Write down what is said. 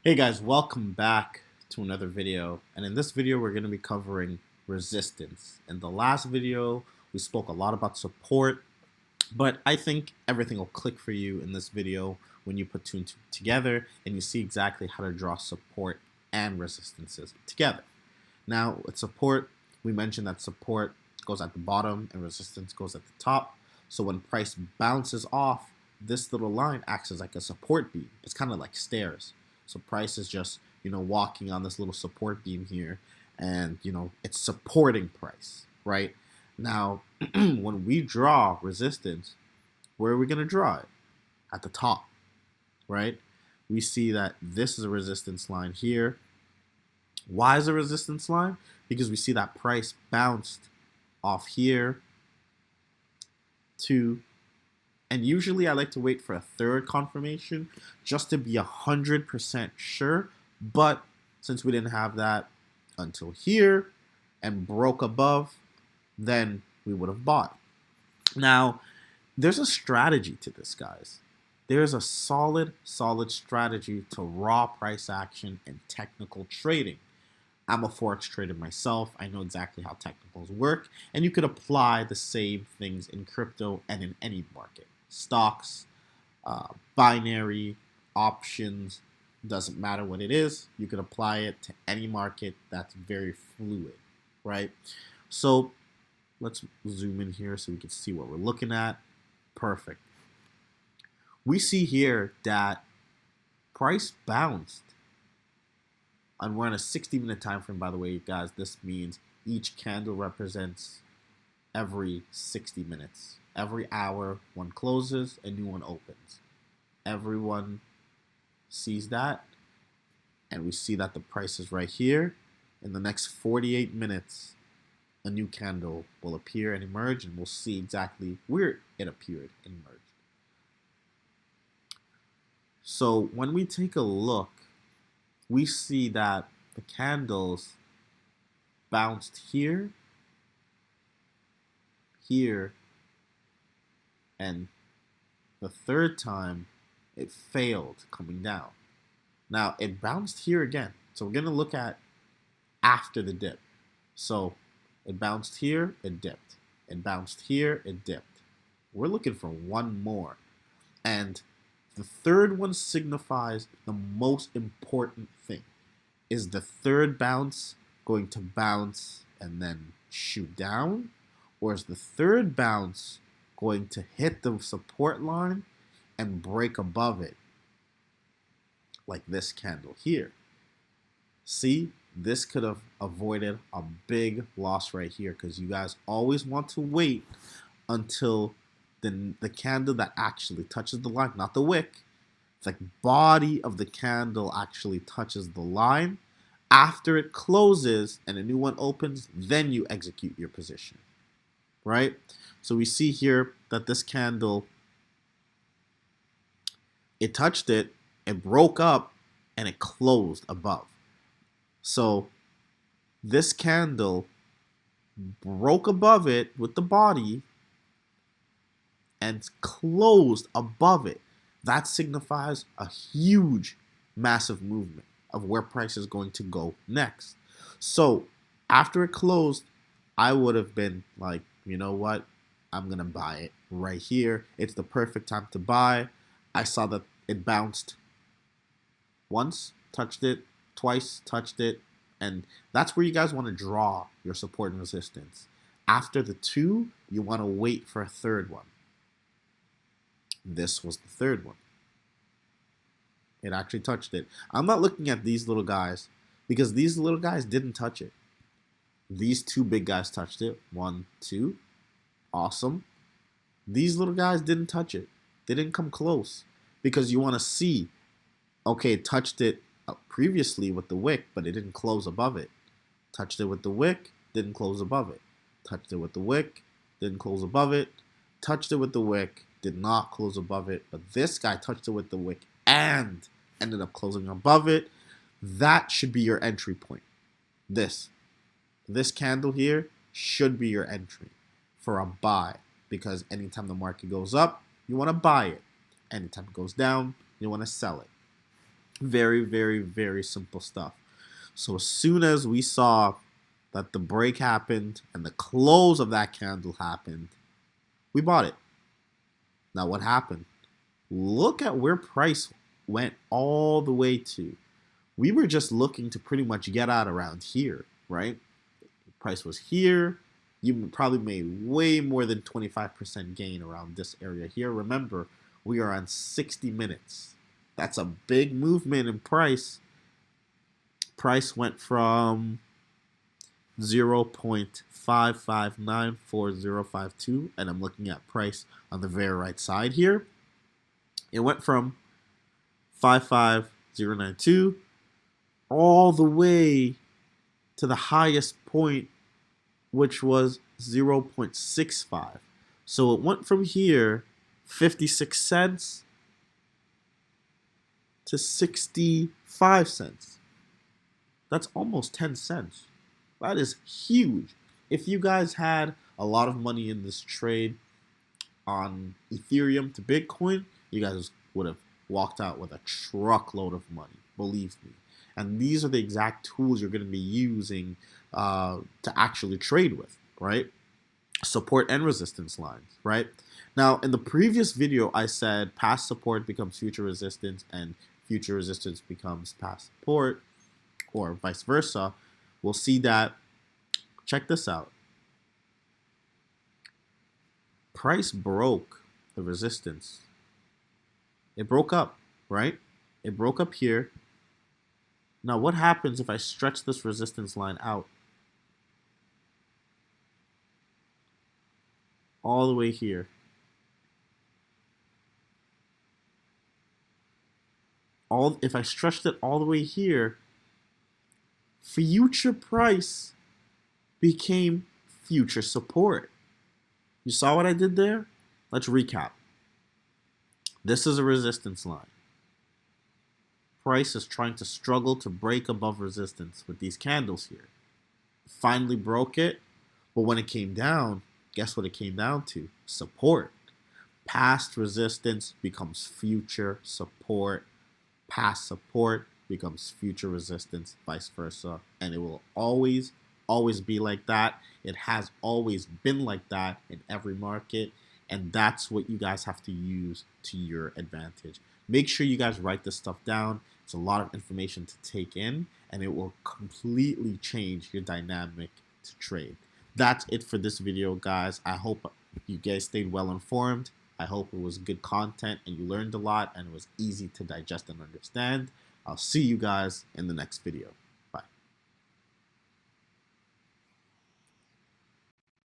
Hey guys, welcome back to another video, and in this video we're going to be covering resistance. In the last video we spoke a lot about support, but I think everything will click for you in this video when you put two and two together and you see exactly how to draw support and resistances together. Now with support, we mentioned that support goes at the bottom and resistance goes at the top. So when price bounces off, this little line acts as like a support beam. It's kind of like stairs. So price is just, walking on this little support beam here, and, it's supporting price, right? Now, when we draw resistance, where are we going to draw it? At the top, right? We see that this is a resistance line here. Why is a resistance line? Because we see that price bounced off here to, and usually I like to wait for a third confirmation just to be 100% sure. But since we didn't have that until here and broke above, then we would have bought. Now, there's a strategy to this, guys. There's a solid strategy to raw price action and technical trading. I'm a Forex trader myself. I know exactly how technicals work, and you could apply the same things in crypto and in any market. Stocks, binary, options, doesn't matter what it is. You can apply it to any market that's very fluid, right? So let's zoom in here so we can see what we're looking at. Perfect. We see here that price bounced, and we're on a 60-minute time frame, by the way, guys. This means each candle represents every 60 minutes. Every hour, one closes, a new one opens. Everyone sees that, and we see that the price is right here. In the next 48 minutes, a new candle will appear and emerge, and we'll see exactly where it appeared and emerged. So when we take a look, we see that the candles bounced here, here, and the third time it failed coming down. Now it bounced here again. So we're going to look at after the dip. So it bounced here, it dipped. It bounced here, it dipped. We're looking for one more. And the third one signifies the most important thing. Is the third bounce going to bounce and then shoot down? Or is the third bounce going to hit the support line and break above it? Like this candle here. See, this could have avoided a big loss right here, because you guys always want to wait until the candle that actually touches the line, not the wick, the body of the candle actually touches the line. After it closes and a new one opens, then you execute your position, right? So we see here that this candle, it touched it, it broke up, and it closed above. So this candle broke above it with the body and closed above it. That signifies a huge, massive movement of where price is going to go next. So after it closed, I would have been like, you know what? I'm going to buy it right here. It's the perfect time to buy. I saw that it bounced once, touched it, twice, touched it, and that's where you guys want to draw your support and resistance. After the two, you want to wait for a third one. This was the third one. It actually touched it. I'm not looking at these little guys because these little guys didn't touch it. These two big guys touched it. 1, 2. Awesome. These little guys didn't touch it. They didn't come close, because you want to see, okay, it touched it previously with the wick, but it didn't close above it. Touched it with the wick, didn't close above it. Touched it with the wick, didn't close above it. Touched it with the wick, did not close above it. But this guy touched it with the wick and ended up closing above it. That should be your entry point. This candle here should be your entry for a buy, because anytime the market goes up, you want to buy it. Anytime it goes down, you want to sell it. Very, very, very simple stuff. So as soon as we saw that the break happened and the close of that candle happened, we bought it. Now what happened? Look at where price went all the way to. We were just looking to pretty much get out around here, right? Price was here. You probably made way more than 25% gain around this area here. Remember, we are on 60 minutes. That's a big movement in price. Price went from 0.55940052, and I'm looking at price on the very right side here. It went from 55092 all the way to the highest point, which was 0.65. So it went from here 56 cents to 65 cents. That's almost 10 cents. That is huge. If you guys had a lot of money in this trade on Ethereum to Bitcoin, you guys would have walked out with a truckload of money, believe me. And these are the exact tools you're going to be using to actually trade with, right? Support and resistance lines, right? Now, in the previous video, I said past support becomes future resistance and future resistance becomes past support, or vice versa. We'll see that. Check this out. Price broke the resistance. It broke up, right? It broke up here. Now, what happens if I stretch this resistance line out? All the way here. If I stretched it all the way here, future price became future support. You saw what I did there? Let's recap. This is a resistance line. Price is trying to struggle to break above resistance with these candles here. Finally broke it, but when it came down, guess what it came down to? Support. Past resistance becomes future support. Past support becomes future resistance, vice versa. And it will always be like that. It has always been like that in every market. And that's what you guys have to use to your advantage. Make sure you guys write this stuff down. It's a lot of information to take in, and it will completely change your dynamic to trade. That's it for this video, guys. I hope you guys stayed well informed. I hope it was good content and you learned a lot and it was easy to digest and understand. I'll see you guys in the next video.